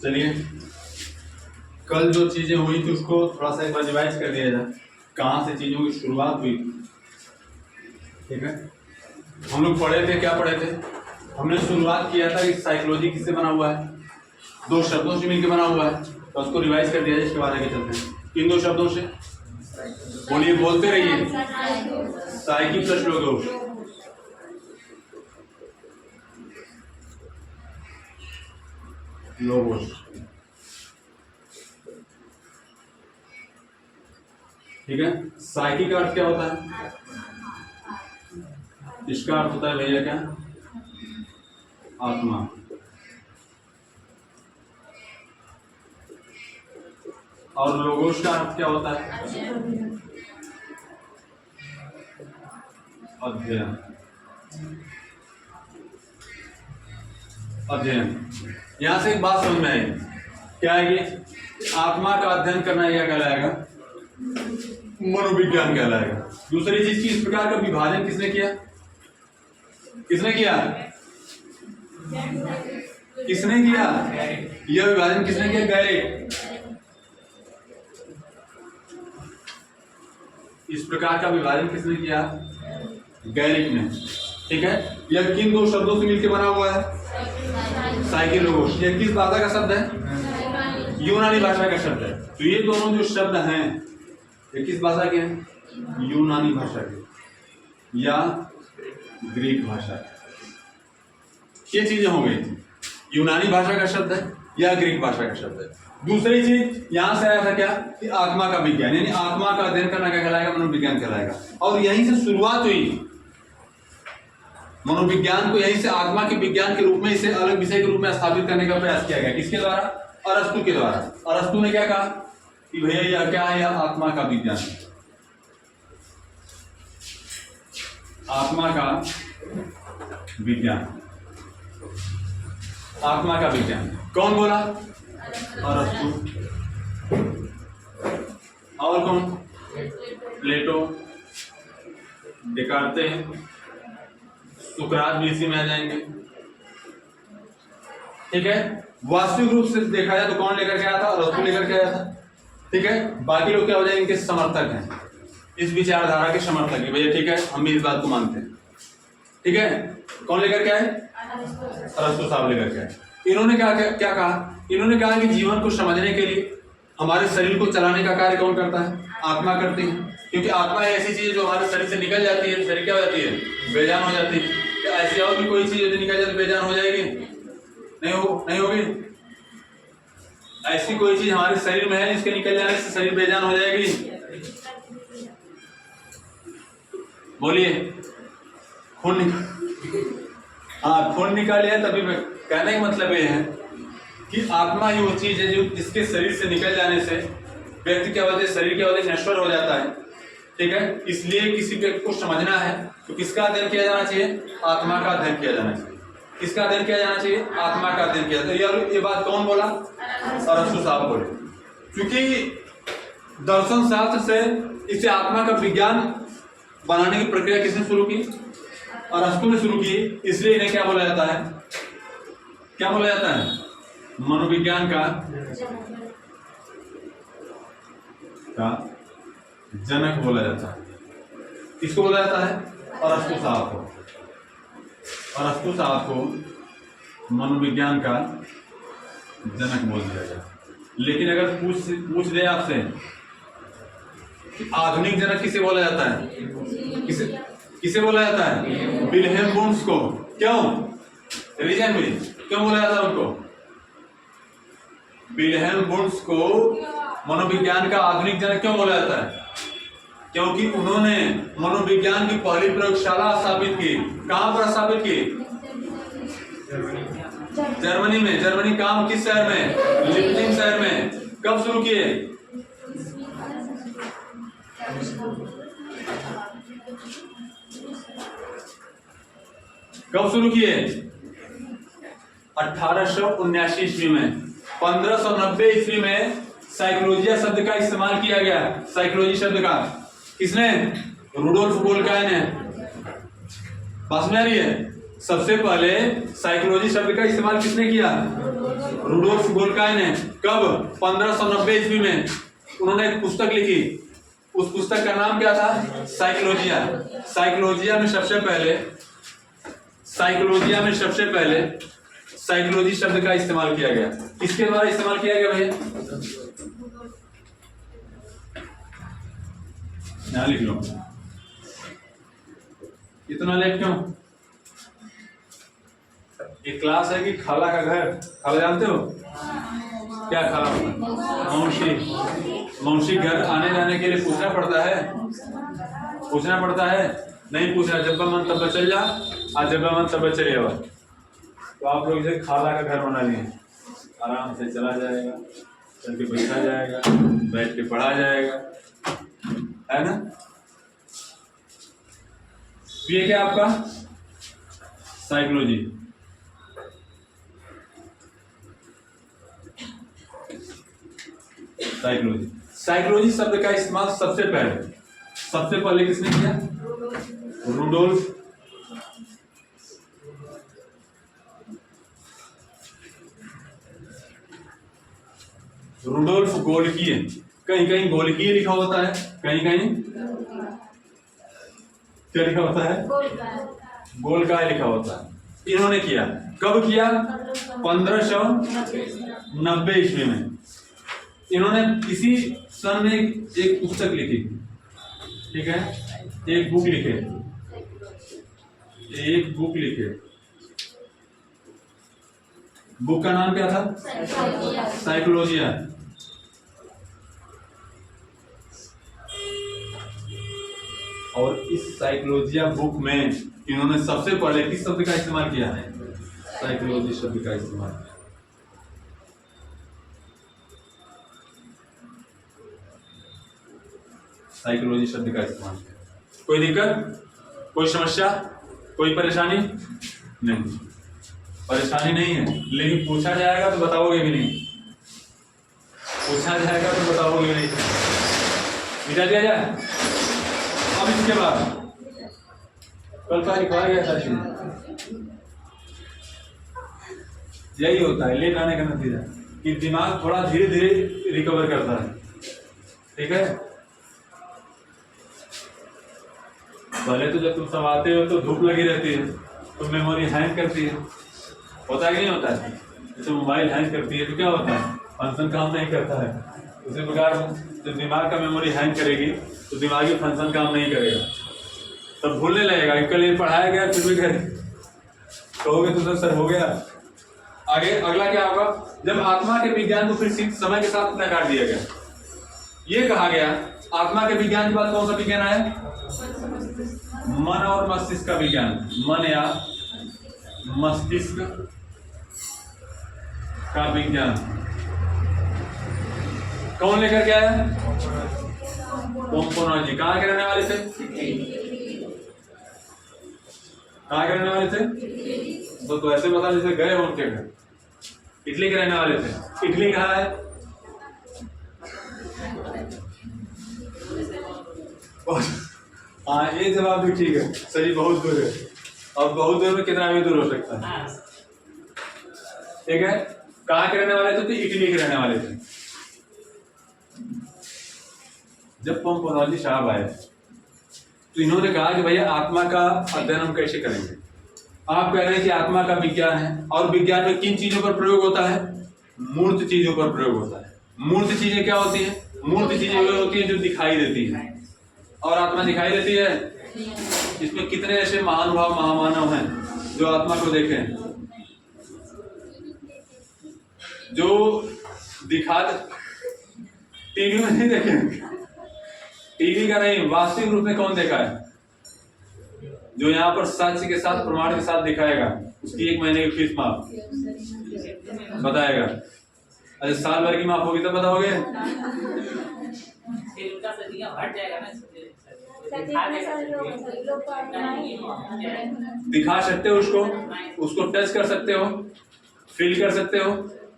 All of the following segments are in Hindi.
चलिए, कल जो चीजें हुई थी उसको थोड़ा सा एक बार रिवाइज कर दिया जाए, कहाँ से चीजों की शुरुआत हुई। ठीक है, हम लोग पढ़े थे, क्या पढ़े थे? हमने शुरुआत किया था कि साइकोलॉजी किससे बना हुआ है? दो शब्दों से मिलकर बना हुआ है, तो उसको रिवाइज कर दिया जाए। इसके बाद आगे चलते हैं। किन दो शब्दों से? बोलिए, बोलते रहिए। Psyche plus logos. लोगोस, ठीक है। साइकी का अर्थ क्या होता है? इसका अर्थ होता है भैया क्या? आत्मा। और लोगोस का अर्थ क्या होता है? अध्ययन। अध्ययन। यहां से एक बात समझ में आएगी, क्या है कि आत्मा का अध्ययन करना क्या कहलाएगा? मनोविज्ञान कहलाएगा। दूसरी चीज की इस प्रकार का विभाजन किसने किया? किसने किया? किसने किया? यह विभाजन किसने किया? गैरिक। इस प्रकार का विभाजन किसने किया? गैरिक ने। ठीक है, यह किन दो शब्दों से मिलकर बना हुआ है? Psyche logos. यह किस भाषा का शब्द है? यूनानी भाषा का शब्द है। तो ये दोनों जो शब्द हैं ये किस भाषा के हैं? यूनानी भाषा के या ग्रीक भाषा के। ये चीजें हो गई थी, यूनानी भाषा का शब्द है या ग्रीक भाषा का शब्द है। दूसरी चीज यहां से आया था क्या कि आत्मा का विज्ञान, यानी आत्मा का अध्ययन करना क्या कहलाएगा? मनोविज्ञान कहलाएगा। और यहीं से शुरुआत हुई मनोविज्ञान को, यहीं से आत्मा के विज्ञान के रूप में इसे अलग विषय के रूप में स्थापित करने का प्रयास किया गया। किसके द्वारा? अरस्तु के द्वारा। अरस्तु ने क्या कहा कि भैया यह क्या है? यह आत्मा का विज्ञान, आत्मा का विज्ञान, आत्मा का विज्ञान। कौन बोला? अरस्तु। और कौन? प्लेटो, डेकार्ते, सुकरात भी इसी में आ जाएंगे। ठीक है, वास्तविक रूप से देखा जाए तो कौन लेकर के आया था? अरस्तु लेकर के आया था। ठीक है, बाकी लोग क्या हो जाएंगे? इनके समर्थक हैं, इस विचारधारा के समर्थक हैं। भैया ठीक है, हम भी इस बात को मानते हैं। ठीक है, कौन लेकर के आए? अरस्तु साहब लेकर के आए। इन्होंने क्या कहा? इन्होंने कहा कि जीवन को समझने के लिए हमारे शरीर को चलाने का कार्य कौन करता है? आत्मा करती है। क्योंकि आत्मा ऐसी चीज जो हमारे शरीर से निकल जाती है, शरीर क्या हो जाती है? बेजान हो जाती है। क्या ऐसी और भी कोई चीज जो निकल जाती बेजान हो जाएगी? नहीं होगी। ऐसी कोई चीज हमारे शरीर में है जिसके निकल जाने से शरीर बेजान हो जाएगी? बोलिए। खून हाँ, खून निकाले है तभी। कहने का मतलब ये है कि आत्मा ही वो चीज है जो जिसके शरीर से निकल जाने से व्यक्ति क्या होता है? शरीर क्या होता है? नश्वर हो जाता है। ठीक है, इसलिए किसी व्यक्ति को समझना है तो किसका अध्ययन किया जाना चाहिए? आत्मा का अध्ययन किया जाना चाहिए। किसका अध्ययन किया जाना चाहिए? आत्मा का अध्ययन किया जाता है। ये बात कौन बोला? अरस्तु साहब बोले। क्योंकि दर्शन शास्त्र से इसे आत्मा का विज्ञान बनाने की प्रक्रिया किसने शुरू की? अरस्तु ने शुरू की। इसलिए इन्हें क्या बोला जाता है? क्या बोला जाता है? मनोविज्ञान का जनक बोला जाता है। किसको बोला जाता है? अरस्तु साहब को। अरस्तु साहब को मनोविज्ञान का जनक बोल दिया गया। लेकिन अगर पूछ दे आपसे आधुनिक जनक किसे बोला जाता है? किसे बोला जाता है? विल्हेम वुंश को। क्यों? रीजन भी क्यों बोला जाता है उनको? विल्हेम वुंश को मनोविज्ञान का आधुनिक जनक क्यों बोला जाता है? क्योंकि उन्होंने मनोविज्ञान की पहली प्रयोगशाला स्थापित की। कहां पर स्थापित की? जर्मनी में। जर्मनी काम किस शहर में? लिप्जिग शहर में। कब शुरू किए? कब शुरू किए? 1879 ईस्वी में। 1590 ईस्वी में साइकोलॉजी शब्द का इस्तेमाल किया गया। साइकोलॉजी शब्द का किसने? रुडोल्फ गोल्काय ने। बात में आ रही है? सबसे पहले साइकोलॉजी शब्द का इस्तेमाल किसने किया? रुडोल्फ गोल्काय ने। कब? 1590 ईस्वी में उन्होंने एक पुस्तक लिखी। उस पुस्तक का नाम क्या था? साइकोलॉजिया। साइकोलॉजिया में सबसे पहले साइकोलॉजी शब्द का इस्तेमाल किया गया। किसके द्वारा इस्तेमाल किया गया भैया? यहां लिख लो। इतना लेट क्यों? ये क्लास है कि खाला का घर? खाला जानते हो क्या? खाला मौसी घर आने जाने के लिए पूछना पड़ता है? नहीं पूछना। जब मन तब चल जा, आज जब मन तब चले आवा। तो आप लोग इसे खाला का घर बना लिए, आराम से चला जाएगा, चल के बैठा जाएगा, बैठ के पढ़ा जाएगा, है ना? ये क्या आपका साइकोलॉजी। साइकोलॉजी शब्द का इस्तेमाल सबसे पहले किसने किया? रुडोल्फ गोल्कीय। कहीं गोल्कीय लिखा होता है, कहीं क्या लिखा होता है? गोल्काय लिखा होता है। इन्होंने किया। कब किया? 1590 ईस्वी में। इन्होंने इसी सन में एक पुस्तक लिखी, ठीक है, एक बुक लिखे। बुक का नाम क्या था? साइकोलॉजिया। और इस साइकोलॉजिया बुक में इन्होंने सबसे पहले किस शब्द का इस्तेमाल किया है? साइकोलॉजी शब्द का इस्तेमाल। साइकोलॉजी शब्द का इस्तेमाल। कोई दिक्कत, कोई समस्या, कोई परेशानी? नहीं, परेशानी नहीं है, लेकिन पूछा जाएगा तो बताओगे भी नहीं। मिटा दिया जाए। अब इसके बाद कल का लिखवाया गया था, यही होता है लेट आने का नतीजा कि दिमाग थोड़ा धीरे धीरे रिकवर करता है, ठीक है। पहले तो जब तुम सब आते हो तो धूप लगी रहती है, तो मेमोरी हैंग करती है, होता है कि नहीं होता है? जैसे मोबाइल हैंग करती है तो क्या होता है? फंक्शन काम नहीं करता है। उसी प्रकार जब दिमाग का मेमोरी हैंग करेगी तो दिमागी फंक्शन काम नहीं करेगा, तब भूलने लगेगा। कल ये पढ़ाया गया फिर भी कहोगे तो सर हो गया। आगे अगला क्या होगा? जब आत्मा के विज्ञान को फिर समय के साथ नकार दिया गया। ये कहा गया आत्मा के विज्ञान के बाद कौन सा विज्ञान आया? मन और मस्तिष्क का विज्ञान। मन या मस्तिष्क का विज्ञान कौन लेकर के आया? पोम्पोनोजी। कहाँ के रहने वाले थे? तो ऐसे बता जैसे गए हो उनके घर। इटली के रहने वाले थे। इटली कहाँ है? हाँ, ये जवाब भी ठीक है, सही। बहुत दूर है। और बहुत दूर में कितना भी दूर हो सकता है, ठीक है। कहाँ के रहने वाले थे? तो इटली के रहने वाले थे। जब पोम्पोनोजी साहब आए तो इन्होंने कहा कि भैया आत्मा का अध्ययन हम कैसे करेंगे? आप कह रहे हैं कि आत्मा का विज्ञान है, और विज्ञान में किन चीजों पर प्रयोग होता है? मूर्त चीजों पर प्रयोग होता है। मूर्त चीजें क्या होती हैं? मूर्त चीजें वे होती हैं जो दिखाई देती हैं, और आत्मा दिखाई देती है। इसमें कितने ऐसे महानुभाव महामानव हैं जो आत्मा को देखें, जो दिखा टीवी में नहीं देखे, टीवी का नहीं, वास्तविक रूप में कौन देखा है? जो यहाँ पर साक्ष्य के साथ, प्रमाण के साथ दिखाएगा, उसकी 1 महीने की फीस माफ बताएगा। अच्छा, साल भर की माफ होगी तब बताओगे? दिखा सकते हो उसको टच कर सकते हो, फील कर सकते हो,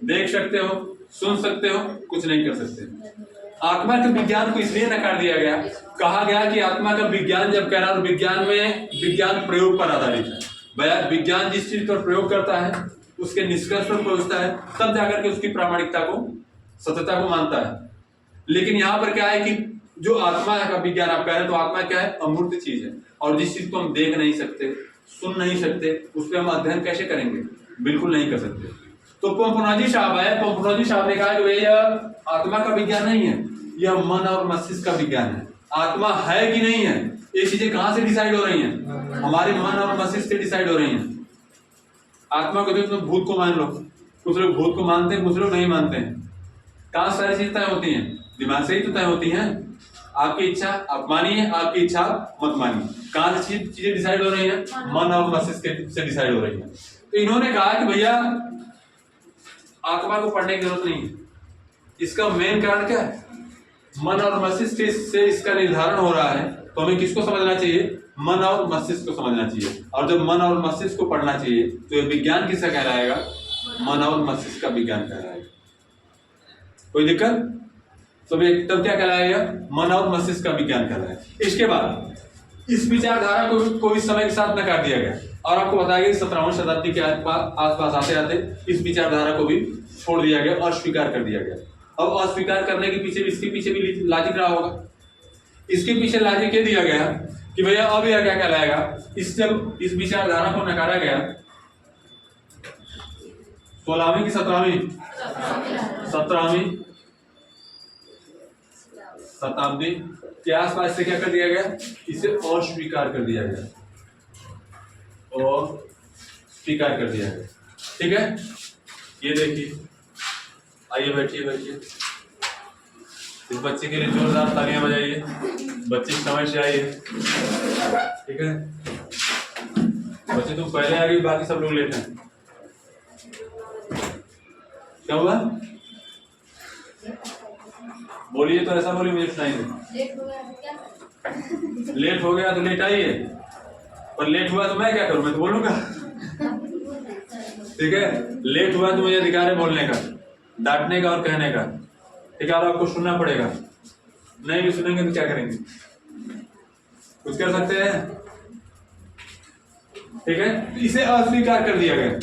देख सकते हो, सुन सकते हो, कुछ नहीं कर सकते। आत्मा के विज्ञान को इसलिए नकार दिया गया, कहा गया कि आत्मा का विज्ञान जब कह रहा है, विज्ञान में विज्ञान प्रयोग पर आधारित है। भैया विज्ञान जिस चीज पर प्रयोग करता है उसके निष्कर्ष पर पहुंचता है, तब जाकर के उसकी प्रामाणिकता को, सत्यता को मानता है। लेकिन यहाँ पर क्या है कि जो आत्मा का विज्ञान आप कह रहे हैं, तो आत्मा क्या है? अमूर्त चीज है, और जिस चीज को हम देख नहीं सकते, सुन नहीं सकते, उस पर हम अध्ययन कैसे करेंगे? बिल्कुल नहीं कर सकते। तो पोम्पोनाजी साहब है, पोम्पोनाजी साहब ने कहा कि भैया आत्मा का विज्ञान नहीं है, यह मन और मस्तिष्क का विज्ञान है। आत्मा है कि नहीं है, ये चीजें कहां से डिसाइड हो रही हैं? हमारे मन और मस्तिष्क से डिसाइड हो रही हैं। आत्मा को देखो, भूत को मान लो, कुछ लोग भूत को मानते हैं, कुछ लोग नहीं मानते हैं। कहां सारी चीजें तय होती हैं? दिमाग से ही तो तय होती हैं। आपकी इच्छा आप मानिए, आपकी इच्छा मत मानिए, कहां से चीजें डिसाइड हो रही हैं? मन और मस्तिष्क से डिसाइड हो रही हैं। तो इन्होंने कहा कि भैया आत्मा को पढ़ने की जरूरत नहीं है। इसका मेन कारण क्या है? मन और मस्तिष्क से इसका निर्धारण हो रहा है, तो हमें किसको समझना चाहिए? मन और मस्तिष्क को समझना चाहिए। और जब मन और मस्तिष्क को पढ़ना चाहिए, तो ये विज्ञान किसका कहलाएगा? मन और मस्तिष्क का विज्ञान कहलाएगा। कोई दिक्कत? तब क्या कहलाएगा? मन और मस्तिष्क का विज्ञान कहलाएगा। इसके बाद इस विचारधारा को भी समय के साथ नकार दिया गया, और आपको बताया गया 17वीं शताब्दी के आसपास आते आते इस विचारधारा को भी छोड़ दिया गया, अस्वीकार कर दिया गया। अब अस्वीकार करने के पीछे भी, इसके पीछे भी लॉजिक रहा होगा। इसके पीछे लॉजिक ये दिया गया कि भैया अब यह क्या कहलाएगा? इस विचारधारा को नकारा गया 16वीं की 17वीं शताब्दी के आसपास से क्या कर दिया गया? इसे अस्वीकार कर दिया गया, और स्वीकार कर दिया गया। ठीक है, ये देखिए, आइए बैठिए। इस बच्चे के लिए जोरदार तालियां बजाइए, बच्चे समय से आइए। ठीक है बच्चे, तुम पहले आ गई, बाकी सब लोग लेट हैं। क्या हुआ? बोलिए, तो ऐसा बोलिए, मुझे सुनाई दे। लेट हो गया तो लेट आइए, पर लेट हुआ तो मैं क्या करूं? मैं तो बोलूंगा। ठीक है, लेट हुआ तो मुझे अधिकार है बोलने का, डांटने का और कहने का। ठीक है, और आपको सुनना पड़ेगा। नहीं भी सुनेंगे तो क्या करेंगे? कुछ कर सकते हैं? ठीक है, इसे अस्वीकार कर दिया गया।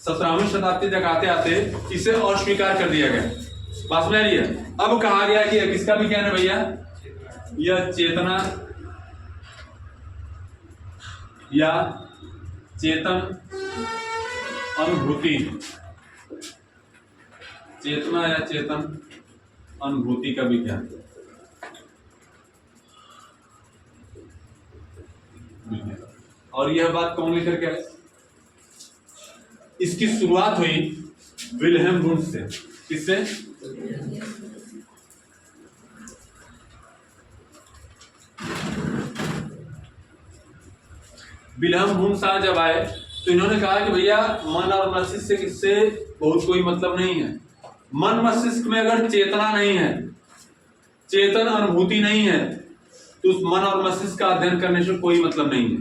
17वीं शताब्दी तक आते आते इसे अस्वीकार कर दिया गया। बात सुन रही है? अब कहा गया कि किसका विज्ञान है भैया? यह चेतना या चेतन अनुभूति, चेतना या चेतन अनुभूति का विज्ञान। और यह बात कौन लेकर के आए? इसकी शुरुआत हुई विल्हेम वुंश से। किससे? विल्हेम वुंश जब आए तो इन्होंने कहा कि भैया मन और मस्तिष्क से बहुत कोई मतलब नहीं है। मन मस्तिष्क में अगर चेतना नहीं है, चेतन अनुभूति नहीं है, तो उस मन और मस्तिष्क का अध्ययन करने से कोई मतलब नहीं है।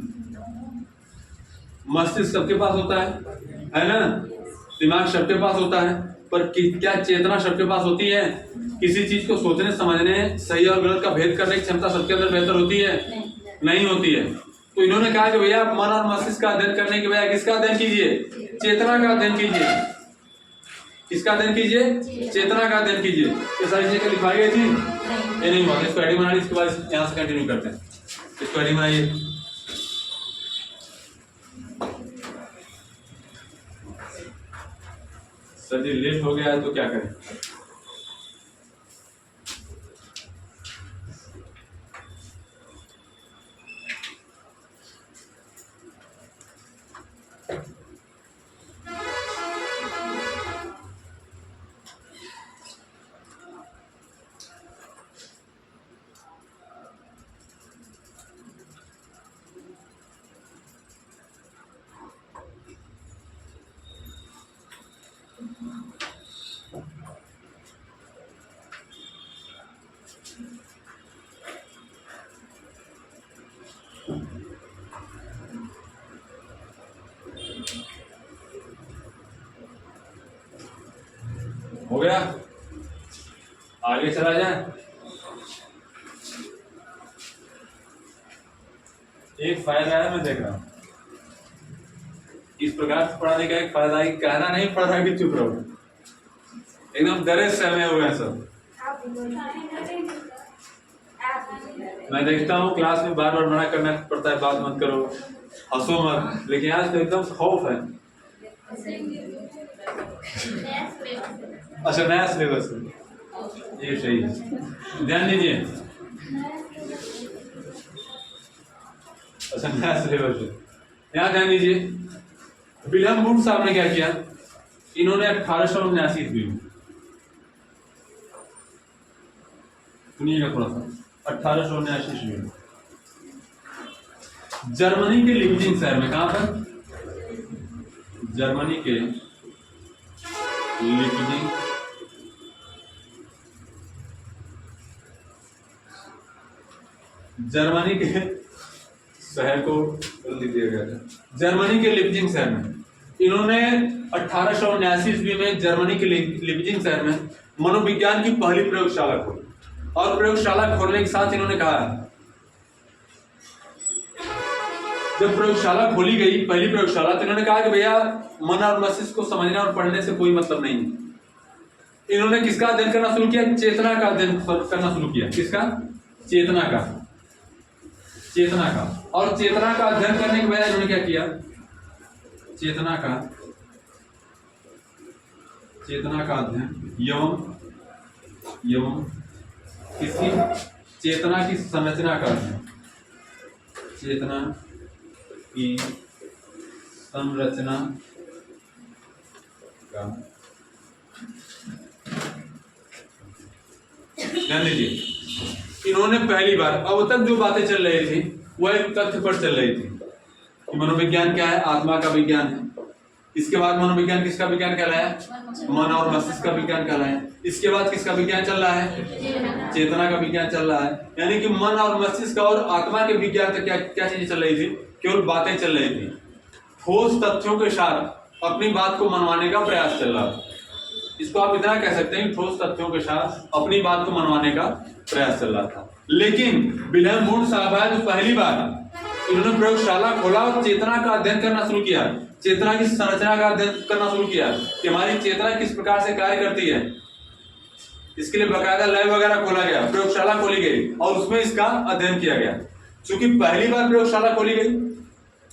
मस्तिष्क सबके पास होता है ना? दिमाग सबके पास होता है, पर क्या चेतना सबके पास होती है? किसी चीज को सोचने, समझने, सही और गलत का भेद करने की क्षमता सबके अंदर बेहतर होती है? नहीं होती है। तो इन्होंने कहा कि भैया मन और मस्तिष्क का अध्ययन करने के बजाय किसका अध्ययन कीजिए? चेतना का अध्ययन कीजिए। किसका अध्ययन कीजिए? चेतना का अध्ययन कीजिए। ये सारी चीजें लिखवाई गई थी? ये नहीं हुआ। इसको आईडी बना ली, इसके बाद यहाँ से कंटिन्यू करते हैं। इसको आईडी बनाइए। सर जी लेट हो गया है तो क्या करें? हो गया? आगे चला जाए। एक फाइल आया, मैं देख रहा हूं। इस प्रकार से पढ़ाने का एक फायदा है, कहना नहीं पड़ रहा कि चुप रहो, एकदम डरे सहमे हुए हैं सब। मैं देखता हूँ क्लास में बार बार मना करना पड़ता है, बात मत करो, हंसो मत, लेकिन आज तो एकदम खौफ है। अच्छा, नया सिलेबस है, ये सही है, ध्यान दीजिए। अच्छा, नया सिलेबस है, यहाँ ध्यान दीजिए। विलियम वुड साहब ने क्या किया, इन्होंने 1879 ईस्वी में, सुनिएगा थोड़ा सा, 1879 ईस्वी में जर्मनी के लिप्जिंग शहर में, कहां पर, जर्मनी के लिप्जिंग जर्मनी के शहर को लिख दिया गया था, जर्मनी के लिप्जिंग शहर में इन्होंने 1879 ईस्वी में जर्मनी के लिप्जिंग शहर में मनोविज्ञान की पहली प्रयोगशाला खोली। और प्रयोगशाला खोलने के साथ इन्होंने कहा, जब प्रयोगशाला खोली गई, पहली प्रयोगशाला, तो इन्होंने कहा कि भैया मन और मस्तिष्क को समझने और पढ़ने से कोई मतलब नहीं है। इन्होंने किसका अध्ययन करना शुरू किया, चेतना का अध्ययन करना शुरू किया। किसका, चेतना का, चेतना का। और चेतना का अध्ययन करने के बाद इन्होंने क्या किया, चेतना का अध्ययन एवं किसी चेतना की संरचना का अध्ययन, चेतना की संरचना का, ध्यान दीजिए। इन्होंने पहली बार, अब तक जो बातें चल रही थी वह एक तथ्य पर चल रही थी कि मनोविज्ञान क्या है, आत्मा का विज्ञान है। इसके बाद मनोविज्ञान किसका विज्ञान कहलाया, मन और मस्तिष्क का विज्ञान कहलाया। इसके बाद किसका विज्ञान चल रहा है, चेतना का विज्ञान चल रहा है। यानी कि मन और मस्तिष्क और आत्मा के विज्ञान तक क्या क्या चीजें चल रही थी, केवल बातें चल रही थी। ठोस तथ्यों के साथ अपनी बात को मनवाने का प्रयास चल रहा था। इसको आप इतना कह सकते हैं, ठोस तथ्यों के साथ अपनी बात को मनवाने का प्रयास चल रहा था। लेकिन विलियम वुड साहब है जो पहली बार इन्होंने प्रयोगशाला खोला और चेतना का अध्ययन करना शुरू किया, चेतना की संरचना का अध्ययन करना शुरू किया कि हमारी चेतना किस प्रकार से कार्य करती है। इसके लिए बकायदा लैब वगैरह खोला गया, प्रयोगशाला खोली गई और उसमें इसका अध्ययन किया गया। क्योंकि पहली बार प्रयोगशाला खोली गई,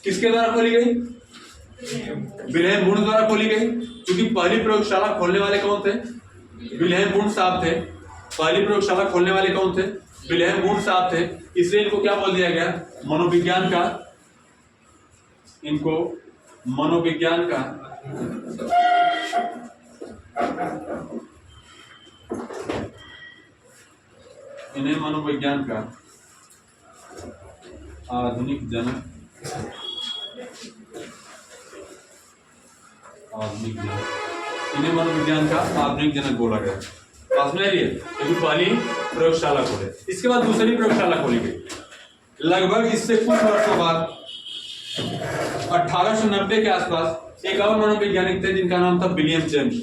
किसके द्वारा खोली गई, विलियम वुड द्वारा खोली गई। क्योंकि पहली प्रयोगशाला खोलने वाले कौन थे, विलियम वुड साहब थे। पहली प्रयोगशाला खोलने वाले कौन थे, विलियम वुड साहब थे। इसलिए इनको क्या बोल दिया गया, मनोविज्ञान का, इनको मनोविज्ञान का इन्हें मनोविज्ञान का आधुनिक जनक, इन्हें मनोविज्ञान का आधुनिक जनक बोला गया। पहली प्रयोगशाला खोले, इसके बाद दूसरी प्रयोगशाला खोली गई। लगभग इससे कुछ वर्षों बाद 1890 के आसपास एक और मनोवैज्ञानिक थे जिनका नाम था विलियम जेम्स।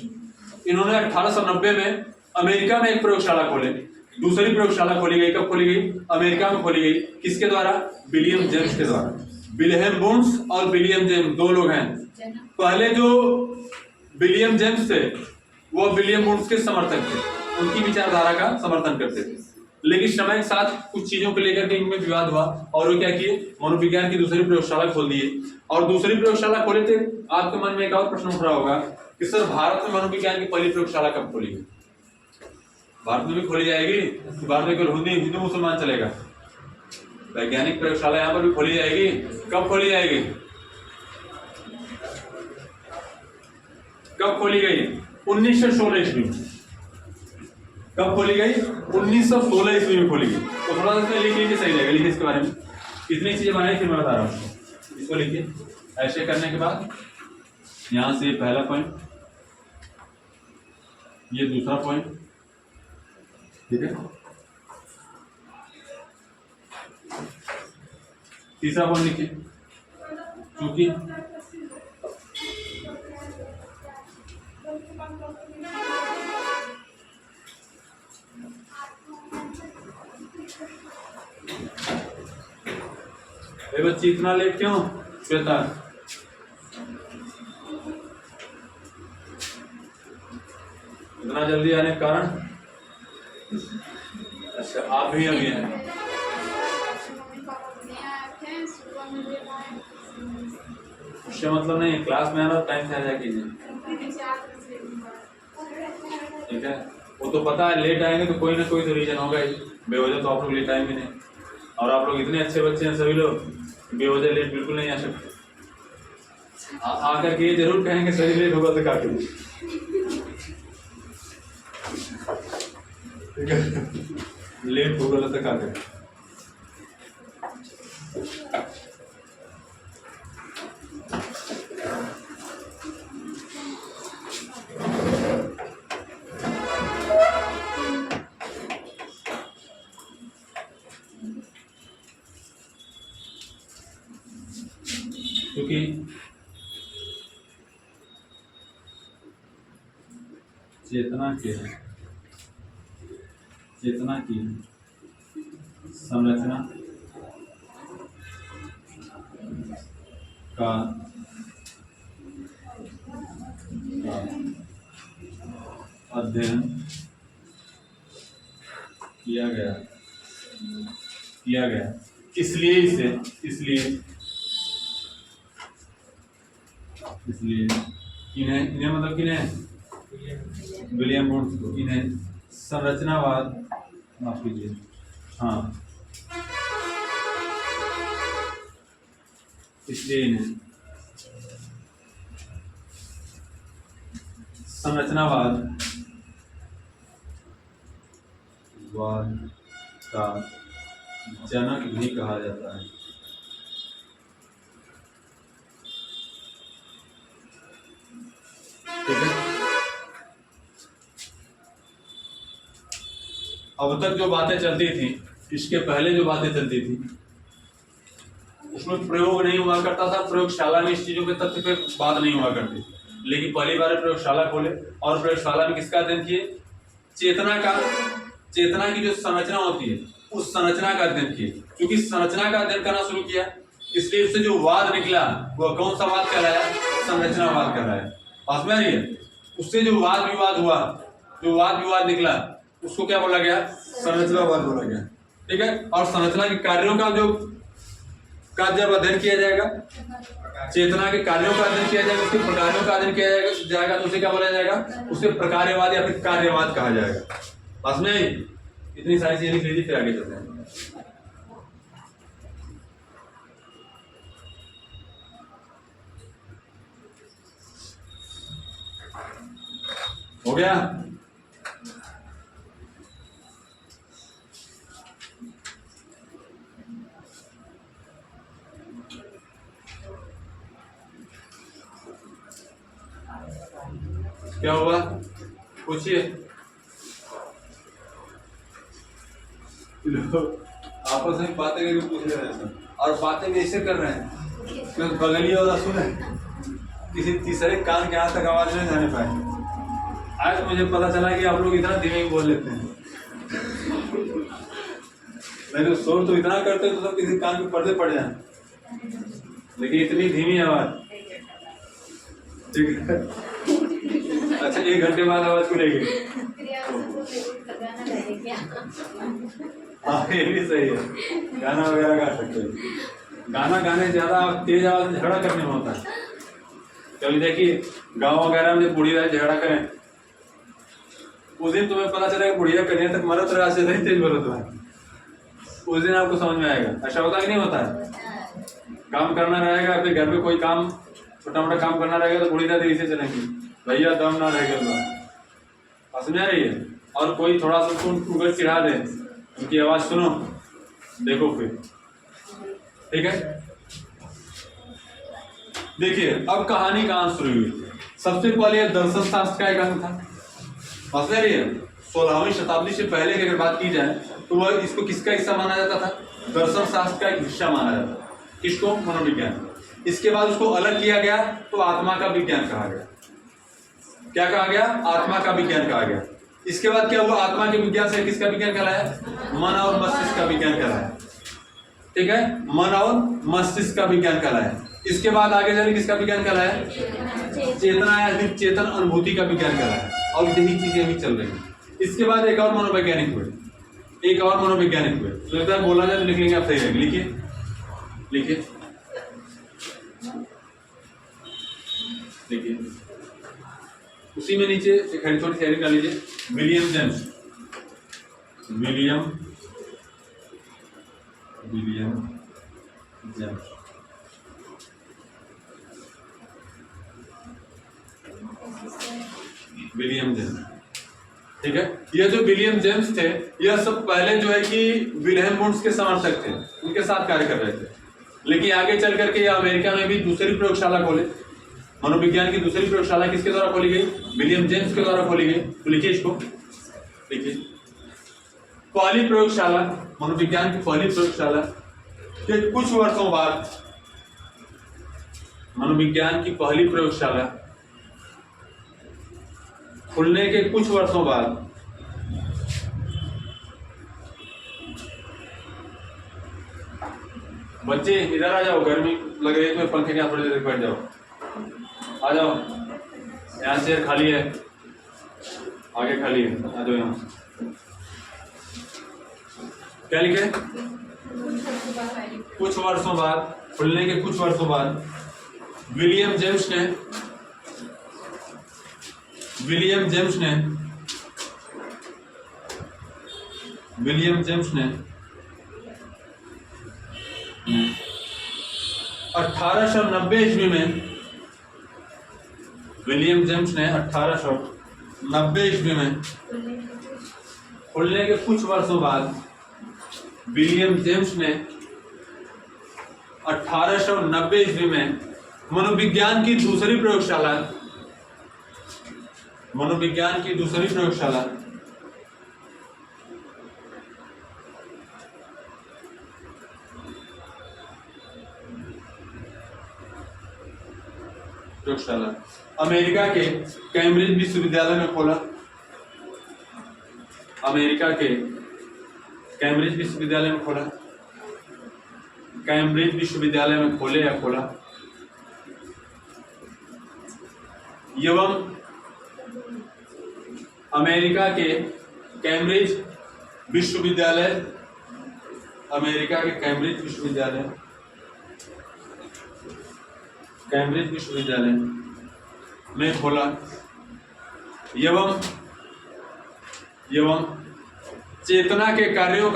इन्होंने 1890 में अमेरिका में एक प्रयोगशाला खोले। दूसरी प्रयोगशाला खोली गई, कब खोली गई, अमेरिका में खोली गई। किसके द्वारा, विलियम जेम्स के द्वारा। विलियम वुड्स और विलियम जेम्स दो लोग हैं। पहले जो विलियम जेम्स थे वो विलियम वुड्स के समर्थक थे, उनकी विचारधारा का समर्थन करते थे। लेकिन समय के साथ कुछ चीजों को लेकर के इनमें विवाद हुआ और वो क्या किए, मनोविज्ञान की दूसरी प्रयोगशाला खोल दिए। और दूसरी प्रयोगशाला खोले थे। आपके मन में एक और प्रश्न उठ रहा होगा कि सर भारत में मनोविज्ञान की पहली प्रयोगशाला कब खोली गई। भारत में भी खोली जाएगी, भारत में केवल हिंदू मुसलमान चलेगा। वैज्ञानिक प्रयोगशाला यहाँ पर भी खोली जाएगी। कब खोली जाएगी, कब खोली गई, 1916 ईस्वी में। कब खोली गई, 1916 ईस्वी में खोली गई। तो थोड़ा सा लिख लीजिए, सही रहेगा। लिखिए इसके बारे में, कितनी चीजें बनाई फिर मैं बता रहा हूँ। इसको लिखिए। ऐसे करने के बाद यहां से पहला पॉइंट, ये दूसरा पॉइंट, ठीक है। तीसरा पॉइंट लिखिए, क्योंकि बच्चे इतना लेट क्यों, श्वेता इतना जल्दी आने का कारण? अच्छा, आप भी अभी हैं। उससे मतलब नहीं, क्लास में आना टाइम से आ जाए कीजिए, ठीक है। वो तो पता है लेट आएंगे तो कोई ना कोई तो रीजन होगा ही, बेवजह तो आप लोग लेट आएंगे नहीं। और आप लोग इतने अच्छे बच्चे हैं सभी लोग, बेवजह लेट बिल्कुल नहीं आ सकते। आकर के ये जरूर कहेंगे सही लेट होगा तो क्या करें, ठीक है। लेट होगा तो क्या करें। क्योंकि चेतना की संरचना का अध्ययन किया गया इसलिए इन्हें मतलब किन्हें, विलियम वुड्स को, इन्हें संरचनावाद, माफ कीजिए, हाँ, इसलिए इन्हें संरचनावाद का जनक भी कहा जाता है। ठीक है। अब तक जो बातें चलती थी, इसके पहले जो बातें चलती थी, उसमें प्रयोग नहीं हुआ करता था, प्रयोगशाला में इस चीजों के तथ्य पे बात नहीं हुआ करती। लेकिन पहली बार प्रयोगशाला खोले और प्रयोगशाला में किसका अध्ययन किए? चेतना की जो संरचना होती है उस संरचना का अध्ययन किए। क्योंकि संरचना का अध्ययन करना शुरू किया, इसलिए उससे जो वाद निकला वह कौन सा वाद कहलाया? संरचनावाद कहलाया। पास में आ रही है? उससे जो वाद विवाद निकला उसको क्या बोला गया? संरचनावाद बोला गया। ठीक है। और संरचना के कार्यों का जब अध्ययन किया जाएगा, चेतना के कार्यों का अध्ययन किया जाएगा, उसके प्रकारों का अध्ययन किया जाएगा तो उसे क्या बोला जाएगा? उसे प्रकार्यवाद या फिर कार्यवाद कहा जाएगा। बस में इतनी सारी चीजें लिख लीजिए, फिर आगे चलते हैं। हो गया? क्या हुआ? पूछिए। आपस में बातें करके पूछ रहे हैं और बातें भी ऐसे कर रहे हैं क्योंकि बगलिया वाला सुने, किसी तीसरे कान के हाथ तक आवाज नहीं जाने पाए। आज मुझे पता चला कि आप लोग इतना धीमे बोल लेते हैं। नहीं तो शोर तो इतना करते तो सब किसी कान पे पर्दे पड़ जाए, लेकिन इतनी धीमी आवाज। ठीक है। अच्छा, 1 घंटे बाद आवाज खुलेगी। हाँ, ये भी सही है, गाना वगैरह गा सकते हैं। गाना गाने ज्यादा तेज आवाज में झगड़ा करने में होता है। कभी देखिए गाँव वगैरह में बूढ़ी रात झगड़ा करें, उस दिन तुम्हें पता चलेगा बुढ़िया करने तक मरत रहा से नहीं तेज बोलत है, उस दिन आपको समझ में आएगा। ऐसा होता कि नहीं होता है? काम करना रहेगा, फिर घर में कोई काम छोटा मोटा काम करना रहेगा तो बूढ़ी रात ऐसे चलेंगी, भैया दम ना रहेगा। समझ आ रही है? और कोई थोड़ा सा उनको चिढ़ा दे, उनकी आवाज सुनो, देखो फिर। ठीक है। देखिए अब कहानी कहां शुरू हुई। सबसे पहले दर्शन शास्त्र का एक अंग था। समझ रही है? 16वीं शताब्दी से पहले की अगर बात की जाए तो वह इसको किसका हिस्सा माना जाता था? दर्शन शास्त्र का एक हिस्सा माना जाता था। किसको? मनोविज्ञान। इसके बाद उसको अलग किया गया तो आत्मा का विज्ञान कहा गया। क्या कहा गया? आत्मा का विज्ञान कहा गया। इसके बाद क्या हुआ? आत्मा के विज्ञान से किसका विज्ञान कहलाया? मन और मस्तिष्क का विज्ञान कहलाया। ठीक है, मन और मस्तिष्क का विज्ञान कहलाया। इसके बाद आगे जाने किसका विज्ञान कहलाया? चेतना या फिर चेतन अनुभूति का विज्ञान कहलाया। और यही चीजें अभी चल रही हैं। इसके बाद एक और मनोवैज्ञानिक हुए, एक और मनोवैज्ञानिक हुए। तो एक बार बोला जाए तो लिख लेंगे आप, सही रहेगा। लिखिए लिखिए लिखिए। उसी में नीचे एक थोड़ी सी हेडिंग डाल लीजिए, William James. William James. William James, ठीक है। यह जो विलियम जेम्स थे, यह सब पहले जो है कि विल्हेम वुंड्स के समर्थक थे, उनके साथ कार्य कर रहे थे। लेकिन आगे चल करके ये अमेरिका में भी दूसरी प्रयोगशाला खोले। मनोविज्ञान की दूसरी प्रयोगशाला किसके द्वारा खोली गई? विलियम जेम्स के द्वारा खोली गई। तो लिखिए इसको, देखिए पहली प्रयोगशाला, मनोविज्ञान की पहली प्रयोगशाला के कुछ वर्षों बाद, मनोविज्ञान की पहली प्रयोगशाला खुलने के कुछ वर्षों बाद बच्चे इधर आ जाओ, गर्मी लग रही है तो पंखे के यहाँ थोड़ी देर बैठ जाओ। आ जाओ, यहाँ चेयर खाली है, आगे खाली है, आ जाओ यहाँ। क्या लिखे? कुछ वर्षों बाद, खुलने के कुछ वर्षों बाद विलियम जेम्स ने विलियम जेम्स ने 1890 ईस्वी में, विलियम जेम्स ने 1890 ईस्वी में, खुलने के कुछ वर्षों बाद विलियम जेम्स ने 1890 ईस्वी में मनोविज्ञान की दूसरी प्रयोगशाला अमेरिका के कैम्ब्रिज विश्वविद्यालय में खोला। अमेरिका के कैम्ब्रिज विश्वविद्यालय में खोला। कैम्ब्रिज विश्वविद्यालय में खोले या खोला एवं अमेरिका के कैम्ब्रिज विश्वविद्यालय, अमेरिका के कैम्ब्रिज विश्वविद्यालय में खोला एवं चेतना के कार्यों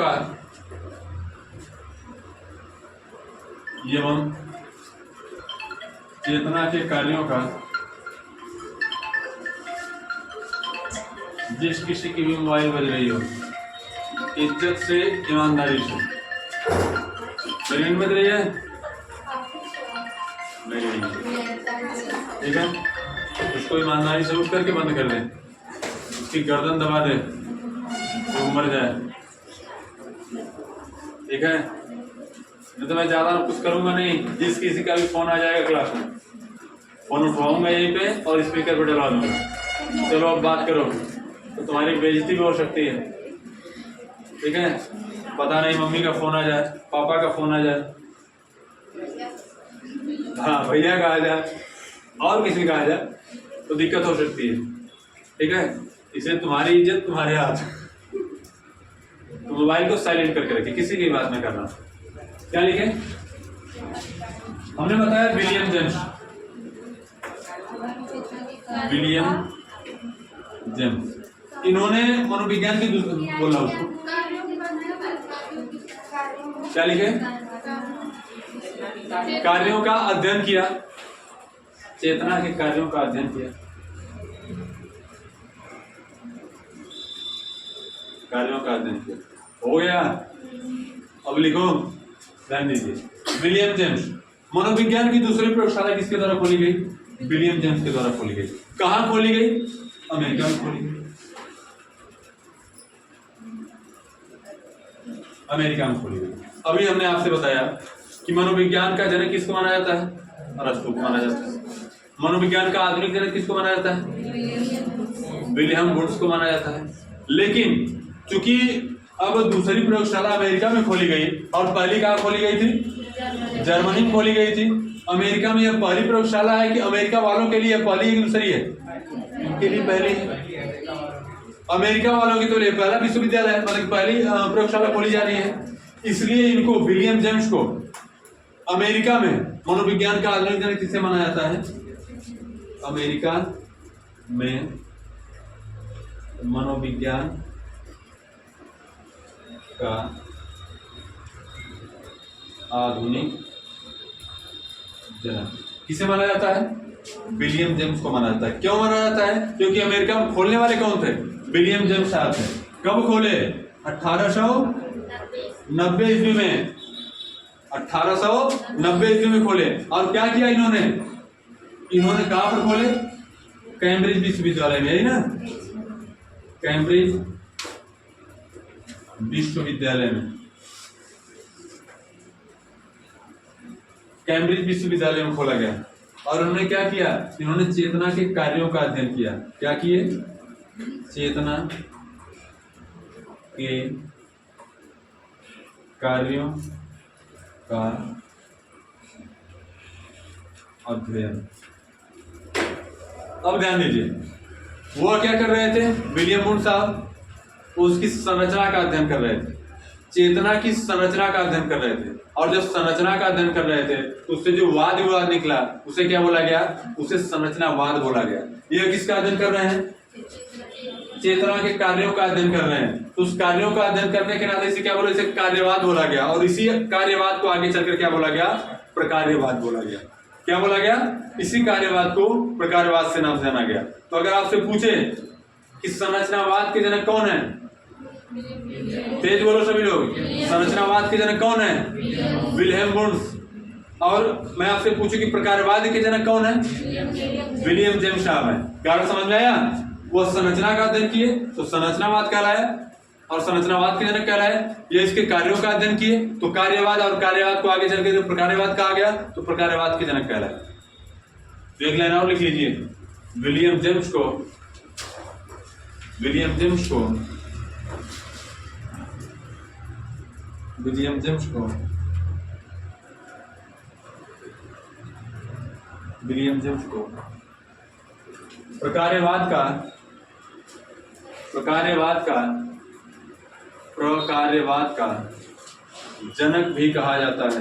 का जिस किसी की भी मोबाइल बज रही हो, इज्जत से, ईमानदारी से। मेरी बज रही है, ठीक है। उसको ईमानदारी से उठ करके बंद कर दे, उसकी गर्दन दबा दे तो मर जाए, ठीक है। नहीं तो मैं ज्यादा कुछ करूंगा नहीं। जिस किसी का भी फोन आ जाएगा क्लास में, फोन उठवाऊंगा यहीं पे और स्पीकर पे डलवा दूंगा। चलो अब बात करो, तो तुम्हारी बेइज्जती भी हो सकती है, ठीक है। पता नहीं मम्मी का फोन आ जाए, पापा का फोन आ जाए, हाँ भैया का आ जाए, और किसी का आ जाए, तो दिक्कत हो सकती है, ठीक है। इसलिए तुम्हारी इज्जत तुम्हारे हाथ। तो मोबाइल को साइलेंट करके रखिए, किसी की बात न करना। क्या लिखे? हमने बताया विलियम जेम्स, इन्होंने मनोविज्ञान की बोला उसको, क्या लिखे? कार्यों का अध्ययन किया, चेतना के कार्यों का अध्ययन किया, हो गया। अब लिखो, ध्यान दीजिए। विलियम जेम्स, मनोविज्ञान की दूसरी प्रयोगशाला किसके द्वारा खोली गई? विलियम जेम्स के द्वारा खोली गई। कहाँ खोली गई? अमेरिका में खोली गई। अमेरिका में खोली गई। अभी हमने आपसे बताया कि मनोविज्ञान का जनक किसको माना जाता है? अरस्तु को माना जाता है। मनोविज्ञान का आधुनिक जनक किसको माना जाता है? विलियम वुड्स को माना जाता है। लेकिन चूंकि अब दूसरी प्रयोगशाला अमेरिका में खोली गई और पहली कहाँ खोली गई थी? जर्मनी में खोली गई थी। अमेरिका में यह पहली प्रयोगशाला है कि अमेरिका वालों के लिए पहली है कि दूसरी है? इनके लिए पहली है। अमेरिका वालों के तो लिए पहला विश्वविद्यालय है, मतलब पहली प्रयोगशाला खोली जा रही है। इसलिए इनको विलियम जेम्स को अमेरिका में मनोविज्ञान का आधुनिक जनक किससे माना जाता है? अमेरिका में मनोविज्ञान का आधुनिक जनक किसे माना जाता है? विलियम जेम्स को माना जाता है। क्यों माना जाता है? क्योंकि अमेरिका में खोलने वाले कौन थे? विलियम जेम्स साहब थे। कब खोले? 1890 ईस्वी में। 1890 ईस्वी में खोले। और क्या किया इन्होंने? इन्होंने कहां पर खोले? कैम्ब्रिज विश्वविद्यालय में, यही ना? कैम्ब्रिज विश्वविद्यालय में। कैम्ब्रिज विश्वविद्यालय में खोला गया। और उन्होंने क्या किया? इन्होंने चेतना के कार्यों का अध्ययन किया। क्या किए? चेतना के कार्यों का अध्ययन। अब ध्यान दीजिए, वो क्या कर रहे थे? विलियम वुंड साहब उसकी संरचना का अध्ययन कर रहे थे, चेतना की संरचना का अध्ययन कर रहे थे। और जब संरचना का अध्ययन कर रहे थे तो उससे जो वाद विवाद निकला उसे क्या बोला गया? उसे संरचनावाद बोला गया। यह किसका अध्ययन कर रहे हैं? चेतना के कार्यों का अध्ययन कर रहे हैं। तो उस कार्यों का अध्ययन करने के नाते इसे क्या बोला? इसे कार्यवाद बोला गया। और इसी कार्यवाद को आगे चलकर क्या बोला गया? प्रकार्यवाद बोला गया। क्या बोला गया? इसी कार्यवाद को प्रकार्यवाद से नाम जाना गया। तो अगर आपसे पूछे कि संरचनावाद के जनक कौन है? तेज बोलो सभी लोग। संरचनावाद के जनक कौन है? William wound. और मैं आपसे पूछूं कि प्रकारवाद के जनक कौन है? विलियम जेम्स साहब है। कारण समझ में आया? वो संरचना का अध्ययन किए तो संरचनावाद कहलाया, और संरचनावाद के जनक कहलाया। ये इसके कार्यों का अध्ययन किए तो कार्यवाद, और कार्यवाद को आगे चलकर जो प्रकारवाद कहा गया तो प्रकारवाद के जनक कहलाया। तो एक लाइन और लिख लीजिए, विलियम जेम्स को विलियम जेम्स को प्रकार्यवाद का जनक भी कहा जाता है।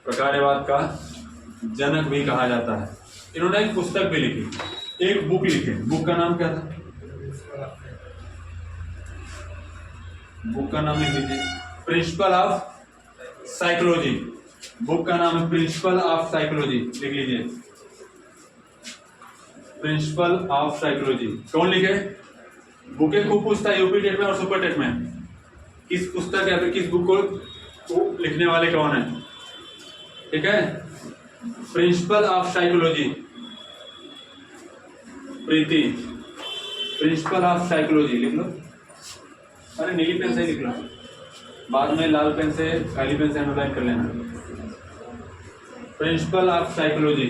प्रकार्यवाद का जनक भी कहा जाता है। इन्होंने एक पुस्तक भी लिखी, एक बुक लिखी। बुक का नाम क्या था? बुक का नाम लिख लीजिए, प्रिंसिपल ऑफ साइकोलॉजी। बुक का नाम है प्रिंसिपल ऑफ साइकोलॉजी। लिख लीजिए, प्रिंसिपल ऑफ साइकोलॉजी। कौन लिखे? बुकें खूब पूछता है यूपी टेट में और सुपर टेट में। किस पुस्तक या फिर किस बुक को लिखने वाले कौन है? ठीक है, principle of psychology. Preeti, principle of psychology लिख लो। अरे नीली पेन से लिख लो, बाद में लाल पेन से, काली पेन से अंडरलाइन कर लेना। Principle of psychology.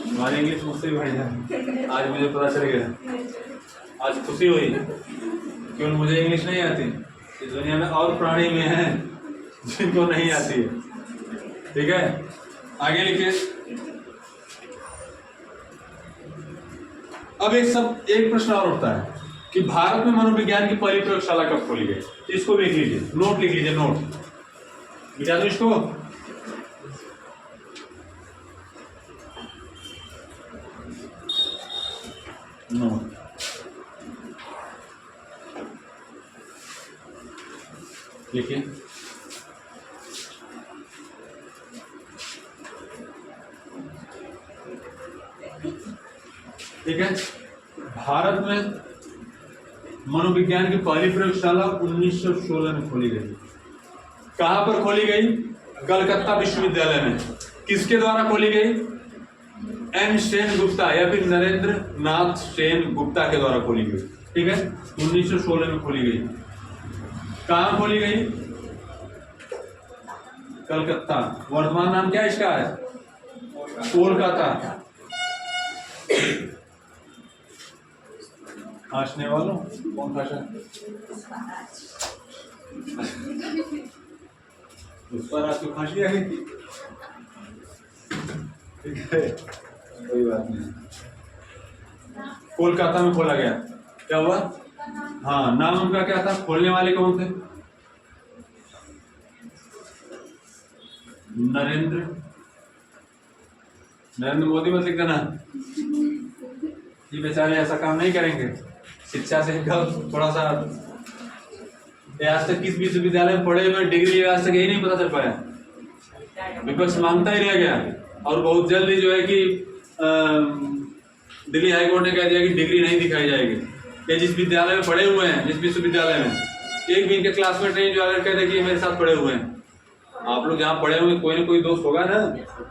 हमारी इंग्लिश मुझसे भी भाई जान, आज मुझे पता चल गया। आज खुशी हुई क्यों मुझे इंग्लिश नहीं आती। इस दुनिया में और प्राणी में हैं जिनको नहीं आती है। ठीक है, आगे लिखिए। अब एक प्रश्न और उठता है कि भारत में मनोविज्ञान की पहली प्रयोगशाला कब खोली गई? इसको भी लिख लीजिए, नोट लिख लीजिए, नोट बिठा दो इसको। नोट लिखिए। ठीक है, भारत में मनोविज्ञान की पहली प्रयोगशाला 1916 में खोली गई। कहां पर खोली गई? कलकत्ता विश्वविद्यालय में। किसके द्वारा खोली गई? एम सेन गुप्ता या फिर नरेंद्र नाथ सेन गुप्ता के द्वारा खोली गई। ठीक है, 1916 में खोली गई। कहां खोली गई? कलकत्ता। वर्तमान नाम क्या इसका है? कोलकाता। खांसने वालों कौन खांसा? उस पर आपको खांसी आ गई थी। ठीक है, कोई बात नहीं। कोलकाता में खोला गया। क्या हुआ? हाँ, नाम उनका क्या था? खोलने वाले कौन थे? नरेंद्र मोदी मत लिख देना, ये बेचारे ऐसा काम नहीं करेंगे। शिक्षा से इनका थोड़ा सा, आज तक किस विश्वविद्यालय में पढ़े हुए डिग्री आज तक यही नहीं पता चल पाया। विपक्ष मांगता ही रह गया और बहुत जल्दी जो है कि दिल्ली हाईकोर्ट ने कह दिया कि डिग्री नहीं दिखाई जाएगी। ये जिस विद्यालय में पढ़े हुए हैं, जिस विश्वविद्यालय में, एक भी इनके क्लासमेट नहीं जो अगर कहते कि मेरे साथ पढ़े हुए हैं। आप लोग जहाँ पढ़े होंगे कोई ना कोई दोस्त होगा ना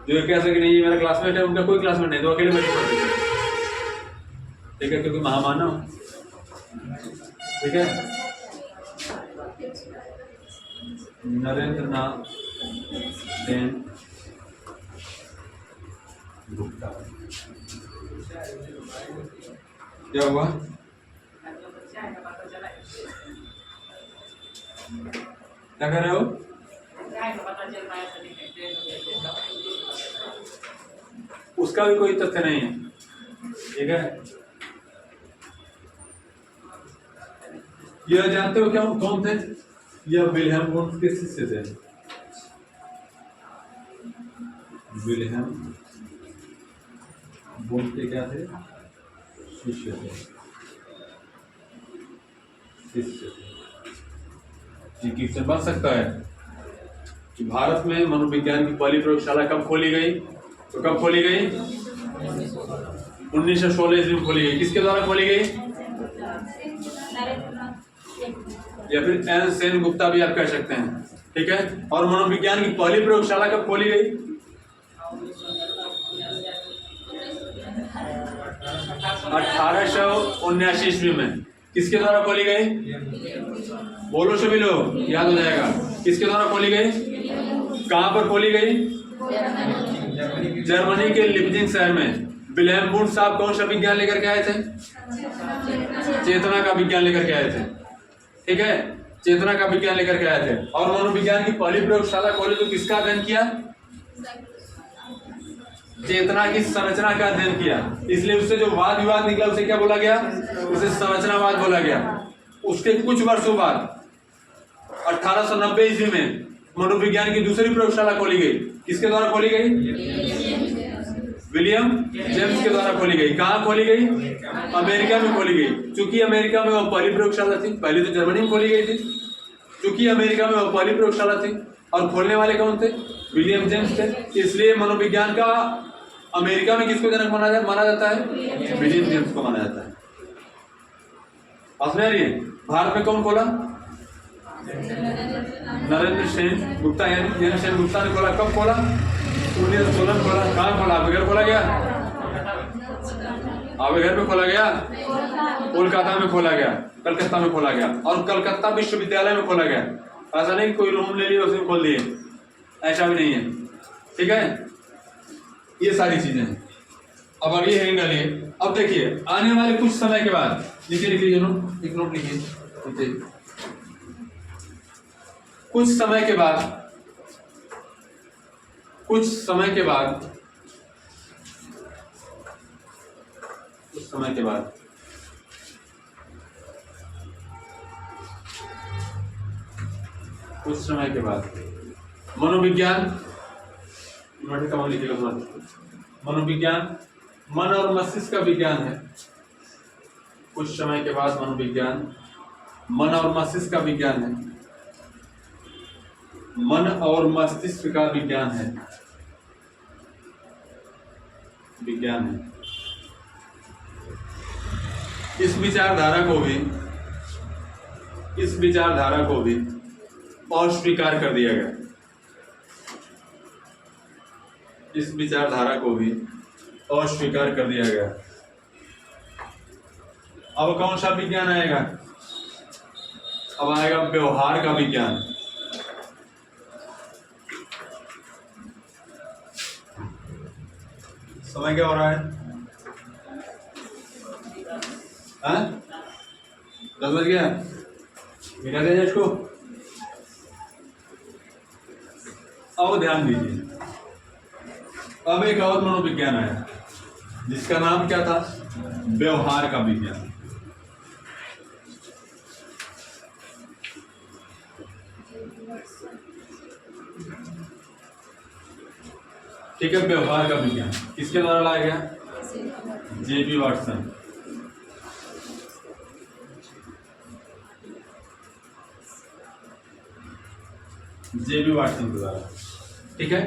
जो ये कह सके नहीं ये मेरा क्लासमेट है। उनका कोई क्लासमेट नहीं, तो अकेले बैठे पढ़ते थे। ठीक है, क्योंकि महामानव। ठीक है, नरेंद्र नाथ सेन गुप्ता। क्या हुआ? क्या कर रहे हो? उसका भी कोई तथ्य नहीं है। ठीक है, यह जानते हो क्या कौन थे? यह विल्हेम वुंश के शिष्य थे। विल्हेम वुंश के क्या थे? शिष्य थे। ये क्वेश्चन बन सकता है कि भारत में मनोविज्ञान की पहली प्रयोगशाला कब खोली गई? तो कब खोली गई? 1916 ईस्वी में खोली गई। किसके द्वारा खोली गई? या फिर एन सेन गुप्ता भी आप कह सकते हैं। ठीक है, और मनोविज्ञान की पहली प्रयोगशाला कब खोली गई? 1879 ईस्वी में। किसके द्वारा खोली गई? बोलो सभी लोग, याद हो जाएगा। किसके द्वारा खोली गई? कहां पर खोली गई? जर्मनी के लिप्जिंग शहर में। विल्हेम वुंश साहब कौन सा विज्ञान लेकर के आए थे? चेतना का विज्ञान लेकर के आए थे। ठीक है, चेतना का विज्ञान लेकर के आए थे। और मनोविज्ञान की पहली प्रयोगशाला खोली तो किसका अध्ययन किया? चेतना की संरचना का अध्ययन किया। इसलिए उससे जो वाद विवाद निकला उसे क्या बोला गया? उसे संरचनावाद बोला गया। उसके कुछ वर्षों बाद 1890 ईस्वी में मनोविज्ञान की दूसरी प्रयोगशाला खोली गई। किसके द्वारा खोली गई? विलियम जेम्स के द्वारा खोली गई। कहाँ खोली गई? अमेरिका में खोली गई। क्योंकि अमेरिका में वो पहली प्रयोगशाला थी। पहले तो जर्मनी में खोली गई थी। क्योंकि अमेरिका में वो पहली प्रयोगशाला थी और खोलने वाले कौन थे? विलियम जेम्स थे। इसलिए मनोविज्ञान का अमेरिका में किसको जनक माना जाता है? विलियम जेम्स को माना जाता है। समझ रही है? भारत में कौन खोला? नरेंद्र सेन गुप्ता, यानी सेन गुप्ता ने खोला। कब खोला? 1916 में खोला। कहाँ खोला? आपके घर खोला गया? आपके घर में खोला गया? कोलकाता में खोला गया, कलकत्ता में खोला गया और कलकत्ता विश्वविद्यालय में खोला गया। ऐसा नहीं कोई रूम ले लिया उसमें खोल दिए, ऐसा भी नहीं है। ठीक है, ये सारी चीजें हैं। अब आगे हेडिंग डालिए। अब देखिए, आने वाले कुछ समय के बाद नीचे लिख लीजिए, एक नोट लिखिए नीचे। कुछ समय के बाद कुछ समय के बाद मनोविज्ञान, मनोविज्ञान मन और मस्तिष्क का विज्ञान है। कुछ समय के बाद मनोविज्ञान मन और मस्तिष्क का विज्ञान है। मन और मस्तिष्क का विज्ञान है। इस विचारधारा को भी अस्वीकार कर दिया गया। इस विचारधारा को भी अस्वीकार कर दिया गया। अब कौन सा विज्ञान आएगा? अब आएगा व्यवहार का विज्ञान। समय क्या हो रहा है? 10 बज गया। मिटा दे इसको। अब ध्यान दीजिए, अब एक और मनोविज्ञान आया जिसका नाम क्या था? व्यवहार का विज्ञान। ठीक है, व्यवहार का विज्ञान किसके द्वारा लाया गया? जेबी वाटसन। जेबी वाटसन के द्वारा। ठीक है,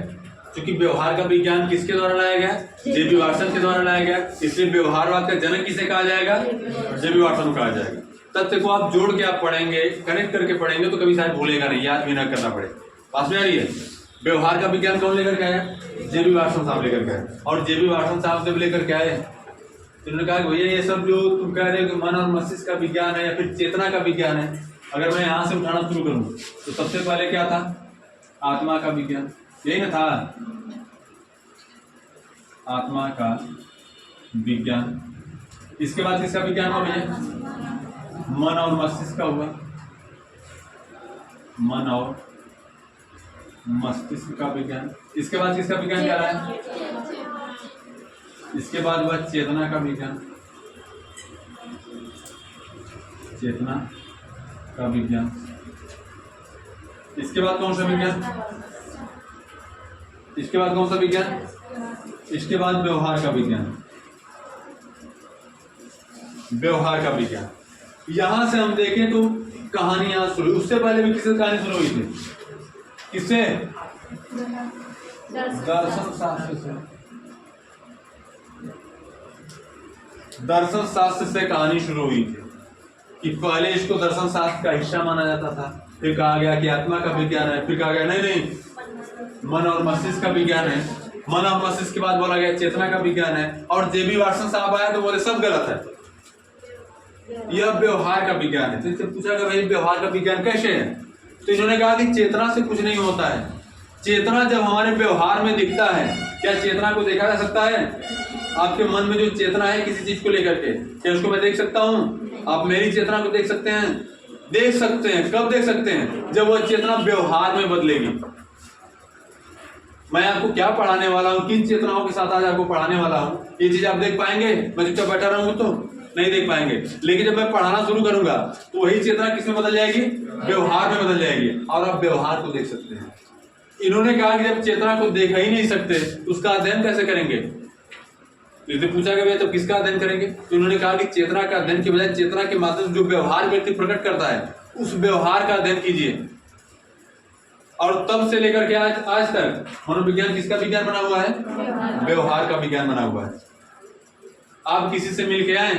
क्योंकि व्यवहार का विज्ञान किसके द्वारा लाया गया? जेबी वाटसन के द्वारा लाया गया, इसलिए व्यवहारवाद का जनक किसे कहा जाएगा? जेबी वाटसन को कहा जाएगा। तथ्य को आप जोड़ के आप पढ़ेंगे, कनेक्ट करके पढ़ेंगे तो कभी शायद भूलेगा नहीं, याद भी ना करना पड़े। पास में आ रही है? व्यवहार का विज्ञान कौन लेकर के आया? जेबी वाटसन साहब लेकर के आए। और जेबी वाटसन साहब जब लेकर के आए तो उन्होंने कहा भैया ये सब जो तुम कह रहे हो कि मन और मस्तिष्क का विज्ञान है या फिर चेतना का विज्ञान है, अगर मैं यहाँ से उठाना शुरू करूँ तो सबसे पहले क्या था? आत्मा का विज्ञान, यही ना था? आत्मा का विज्ञान। इसके बाद किसका विज्ञान हुआ भैया? मन और मस्तिष्क का हुआ। मन और मस्तिष्क का विज्ञान। इसके बाद किसका विज्ञान क्या रहा है? इसके बाद हुआ चेतना का विज्ञान। चेतना का विज्ञान। इसके बाद कौन सा विज्ञान? इसके बाद कौन सा विज्ञान? इसके बाद व्यवहार का विज्ञान। व्यवहार का विज्ञान। यहां से हम देखें तो कहानियां शुरू, उससे पहले भी किससे कहानी शुरू हुई थी? किससे? दर्शन शास्त्र से। दर्शन शास्त्र से कहानी शुरू हुई थी कि पहले इसको दर्शन शास्त्र का हिस्सा माना जाता था, फिर कहा गया कि आत्मा का विज्ञान है, फिर कहा गया नहीं मन और मस्तिष्क का विज्ञान है, मन और मस्तिष्क के बाद बोला गया चेतना का विज्ञान है, और जेबी वाटसन साहब आया तो बोले सब गलत है, यह व्यवहार का विज्ञान है। तो इनसे पूछा कि भाई व्यवहार का विज्ञान कैसे है? तो इन्होंने कहा कि चेतना से कुछ नहीं होता है। चेतना जब हमारे व्यवहार में दिखता है, क्या चेतना को देखा जा सकता है? आपके मन में जो चेतना है किसी चीज को लेकर के, क्या उसको मैं देख सकता हूँ? आप मेरी चेतना को देख सकते हैं? देख सकते हैं। कब देख सकते हैं? जब वह चेतना व्यवहार में बदलेगी। मैं आपको क्या पढ़ाने वाला हूँ, किन चेतनाओं के साथ आज आपको पढ़ाने वाला हूँ, ये चीज आप देख पाएंगे? मैं चुपचाप बैठा रहूंगा तो नहीं देख पाएंगे। लेकिन जब मैं पढ़ाना शुरू करूंगा तो वही चेतना किसमें बदल जाएगी? व्यवहार में बदल जाएगी, और आप व्यवहार को देख सकते हैं। इन्होंने कहा कि जब चेतना को देख ही नहीं सकते तो उसका अध्ययन कैसे करेंगे? यदि पूछा गया तो किसका अध्ययन करेंगे? तो उन्होंने कहा कि चेतना का अध्ययन के बजाय चेतना के माध्यम से जो व्यवहार व्यक्ति प्रकट करता है उस व्यवहार का अध्ययन कीजिए। और तब से लेकर के आज तक मनोविज्ञान किसका विज्ञान बना हुआ है? व्यवहार का विज्ञान बना हुआ है। आप किसी से मिल के आए,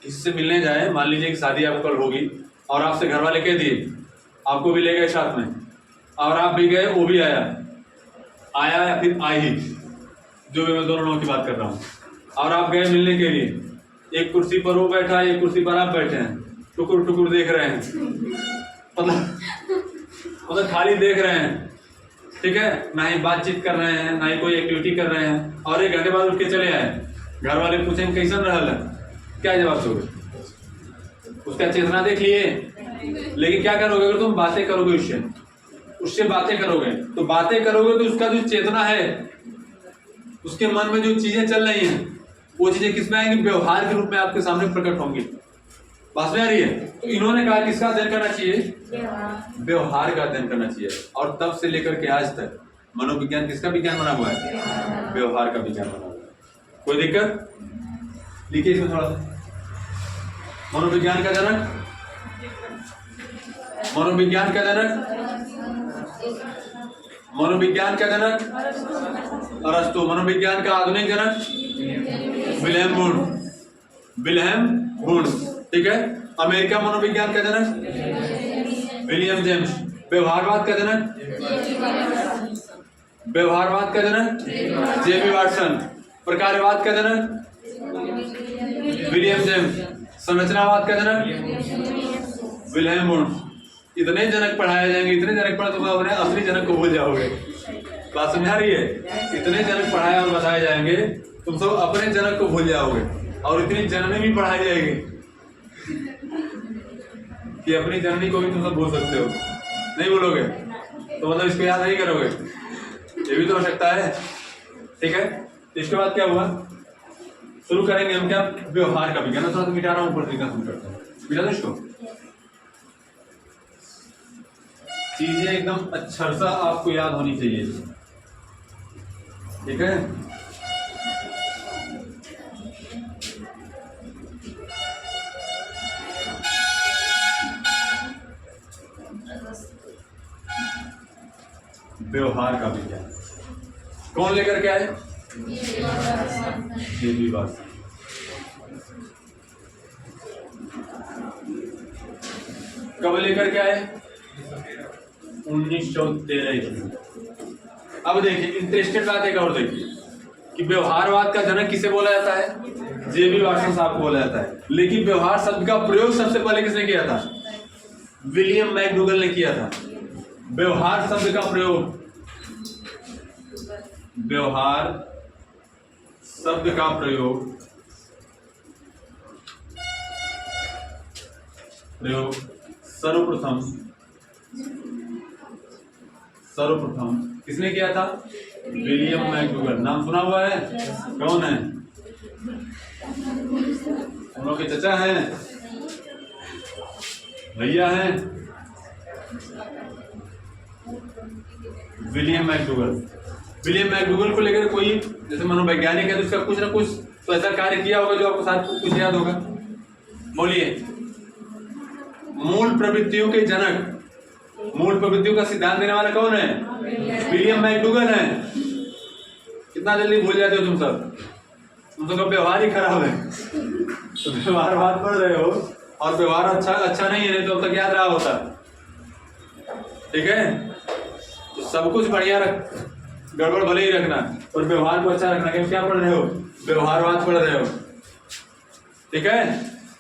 किसी से मिलने जाए, मान लीजिए कि शादी आपको कल होगी और आपसे घर वाले कह दिए आपको भी ले गए साथ में, और आप भी गए, वो भी आया या फिर आई, जो भी मैं दोनों लोगों की बात कर रहा हूँ, और आप गए मिलने के लिए, एक कुर्सी पर वो बैठा है, एक कुर्सी पर आप बैठे हैं, टुकुर टुकुर देख रहे हैं, मतलब खाली देख रहे हैं, ठीक है, ना ही बातचीत कर रहे हैं, ना ही कोई एक्टिविटी कर रहे हैं, और 1 घंटे बाद उठ के चले आए। घर वाले पूछेंगे कैसन रहल है, क्या जवाब दोगे? उसका चेतना देख लिए, लेकिन क्या करोगे? अगर तुम बातें करोगे उससे बातें करोगे तो उसका जो चेतना है, उसके मन में जो चीजें चल रही हैं, वो चीजें किसमें आएंगी? व्यवहार के रूप में आपके सामने प्रकट होंगी। बात में आ रही है? तो इन्होंने कहा किसका अध्ययन करना चाहिए? व्यवहार का अध्ययन करना चाहिए। और तब से लेकर के आज तक मनोविज्ञान किसका विज्ञान बना हुआ है? व्यवहार का विज्ञान बना हुआ है। कोई दिक्कत? लिखिए इसमें थोड़ा सा। मनोविज्ञान का जनक, मनोविज्ञान का जनक, मनोविज्ञान का जनक अरस्तु। मनोविज्ञान का आधुनिक जनक विल्हेम वुंड, विल्हेम वुंड, ठीक है। अमेरिका मनोविज्ञान का जनक विलियम जेम्स। व्यवहारवाद का जनक, व्यवहारवाद का जनक जेबी वाटसन। प्रकारवाद का जनक विलियम जेम्स। संरचनावाद का जनक विल्हेम वुंड। इतने जनक पढ़ाए जाएंगे, इतने जनक पढ़ा तो अपने असली जनक को भूल जाओगे। बात समझ आ रही है? इतने जनक पढ़ाए और बताए जाएंगे, तुम सब अपने जनक को भूल जाओगे, और इतनी जननी भी पढ़ाई जाएगी कि अपनी जननी को भी तुम सब भूल सकते हो। नहीं बोलोगे तो मतलब इसको याद नहीं करोगे, ये भी तो हो सकता है। ठीक है, इसके बाद क्या हुआ, शुरू करेंगे हम क्या, व्यवहार का विज्ञान। थोड़ा सा मिटा रहा हूँ ऊपर तरीका शुरू करता हूँ, मिटा दो इसको। चीजें एकदम अक्षरशः आपको याद होनी चाहिए, ठीक है। व्यवहार का विज्ञान कौन लेकर के आए? जी बात। कब लेकर के आए? 1913। अब देखिए इंटरेस्टेड बात एक और देखिए कि व्यवहारवाद का जनक किसे बोला जाता है? जे.बी. वाटसन साहब को बोला जाता है। लेकिन व्यवहार शब्द का प्रयोग सबसे पहले किसने किया था? विलियम मैकडूगल ने किया था। व्यवहार शब्द का प्रयोग, व्यवहार शब्द का प्रयोग सर्वप्रथम किसने किया था? William McDougall. नाम सुना हुआ है? कौन है? हम लोग के चचा हैं, भैया हैं, विलियम मैकडूगल। विलियम मैकडूगल को लेकर कोई जैसे मनोवैज्ञानिक है तो उसका कुछ ना कुछ तो ऐसा कार्य किया होगा जो आपको साथ कुछ याद होगा। बोलिए। मूल प्रवृत्तियों के जनक, मूल प्रवृत्तियों का सिद्धांत देने वाला कौन है? विलियम मैकडूगल है। कितना जल्दी भूल जाते हो तुम सब, तुम सबका व्यवहार ही खराब है। तो व्यवहार बात पढ़ रहे हो और व्यवहार अच्छा नहीं है, नहीं तो अब तक याद रहा होता। ठीक है, तो सब कुछ बढ़िया रख, गड़बड़ भले ही रखना और व्यवहार को अच्छा रखना। क्या पढ़ रहे हो? व्यवहारवाद पढ़ रहे हो। ठीक है,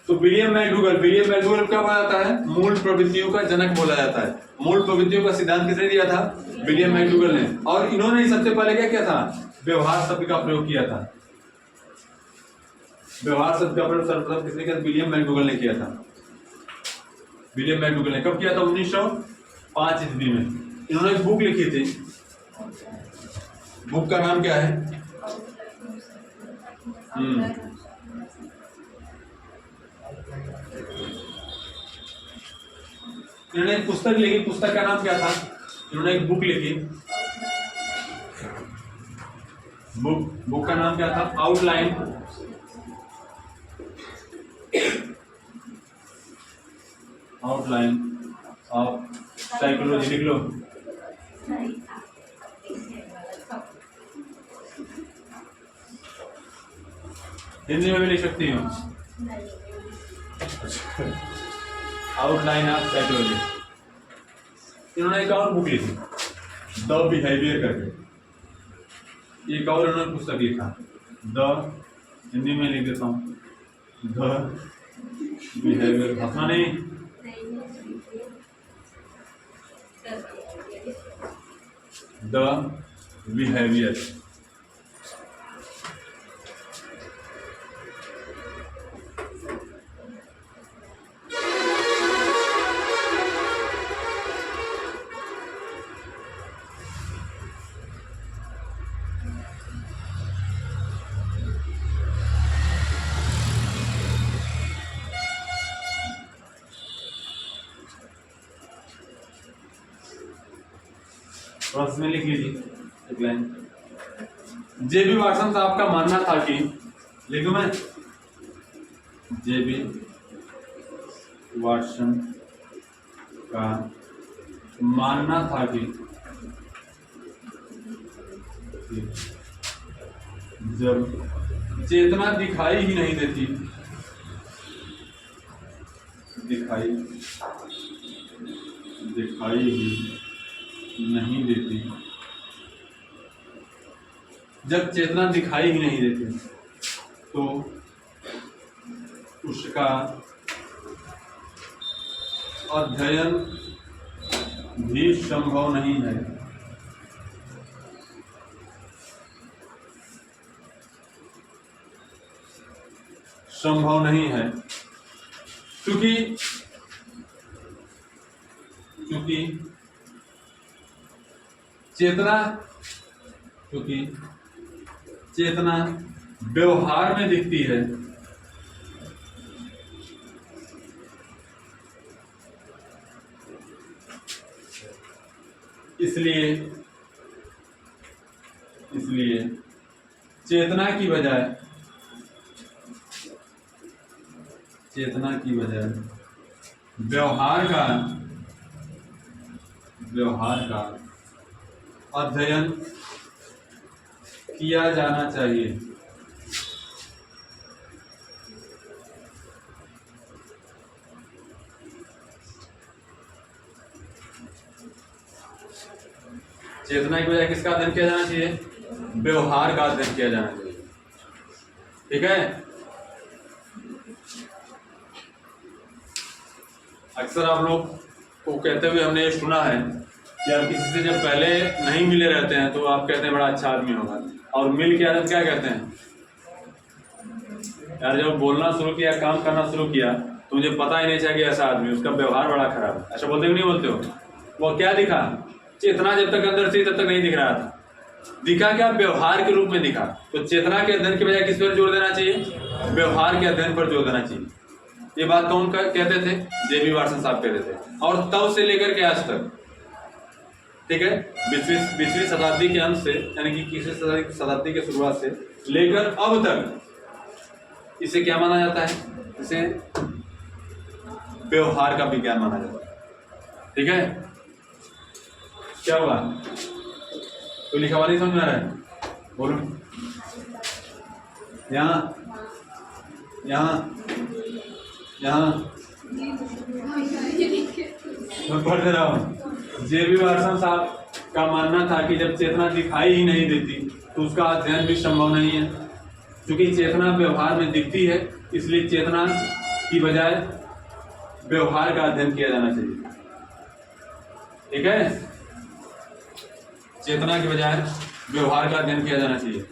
तो विलियम मैकडूगल क्या बोला जाता है? मूल प्रवृत्तियों का जनक बोला जाता है। मूल प्रवृत्तियों का सिद्धांत किसने दिया था? विलियम मैकडूगल ने। और इन्होंने सबसे पहले क्या किया था? व्यवहार शब्द का प्रयोग किया था। व्यवहार शब्द का प्रयोग सर्वप्रथम किसने किया? विलियम मैकडूगल ने किया था। विलियम मैकडूगल ने कब किया था? 1905 ईस्वी में। इन्होंने एक बुक लिखी थी, बुक का नाम क्या है? इन्होंने एक पुस्तक लिखी, पुस्तक का नाम क्या था? इन्होंने एक बुक लिखी, बुक का नाम क्या था? Outline of psychology. लिख लो। हिंदी में भी लिख सकती हूँ। Outline of psychology. इन्होंने एक और बुक लिखी, द बिहेवियर करके। एक और इन्होंने पुस्तक लिखा, द, हिंदी में लिख देता हूँ, द बिहेवियर। हंसना नहीं, द बिहेवियर। में लिख लीजिए एक लाइन। जे.बी. वाटसन साहब का मानना था कि, लिखूं मैं? जे.बी. वाटसन का मानना था कि जब चेतना दिखाई ही नहीं देती, दिखाई ही नहीं देती, जब चेतना दिखाई ही नहीं देती तो उसका अध्ययन भी संभव नहीं है। संभव नहीं है, क्योंकि चेतना व्यवहार में दिखती है, इसलिए चेतना की बजाय व्यवहार का अध्ययन किया जाना चाहिए। चेतना की बजाय किसका अध्ययन किया जाना चाहिए? व्यवहार का अध्ययन किया जाना चाहिए। ठीक है, अक्सर आप लोग को कहते हुए हमने ये सुना है कि आप किसी से जब पहले नहीं मिले रहते हैं तो आप कहते हैं बड़ा अच्छा आदमी होगा, और मिल के आदत क्या कहते हैं? यार जब बोलना शुरू किया, काम करना शुरू किया तो मुझे पता ही नहीं चला कि ऐसा आदमी, उसका व्यवहार बड़ा खराब है। ऐसा बोलते हो नहीं बोलते हो? वो क्या दिखा? चेतना जब तक अंदर थी तब तक नहीं दिख रहा था, दिखा क्या? व्यवहार के रूप में दिखा। तो चेतना के अध्ययन की बजाय किस पर जोर देना चाहिए? व्यवहार के अध्ययन पर जोर देना चाहिए। ये बात कौन कहते थे? जे.बी. वाटसन साहब कहते थे, और तब से लेकर के आज तक, ठीक है, 20वीं शताब्दी के अंत से, यानी कि 21वीं शताब्दी के शुरुआत से लेकर अब तक इसे क्या माना जाता है? इसे व्यवहार का विज्ञान माना जाता है। ठीक है, क्या हुआ? तो लिखा हुआ नहीं समझ में आ रहा है? बोलो। यहाँ मैं पढ़ रहा हूँ। जे.बी. वाटसन साहब का मानना था कि जब चेतना दिखाई ही नहीं देती तो उसका अध्ययन भी संभव नहीं है, क्योंकि चेतना व्यवहार में दिखती है, इसलिए चेतना की बजाय व्यवहार का अध्ययन किया जाना चाहिए। ठीक है, चेतना की बजाय व्यवहार का अध्ययन किया जाना चाहिए।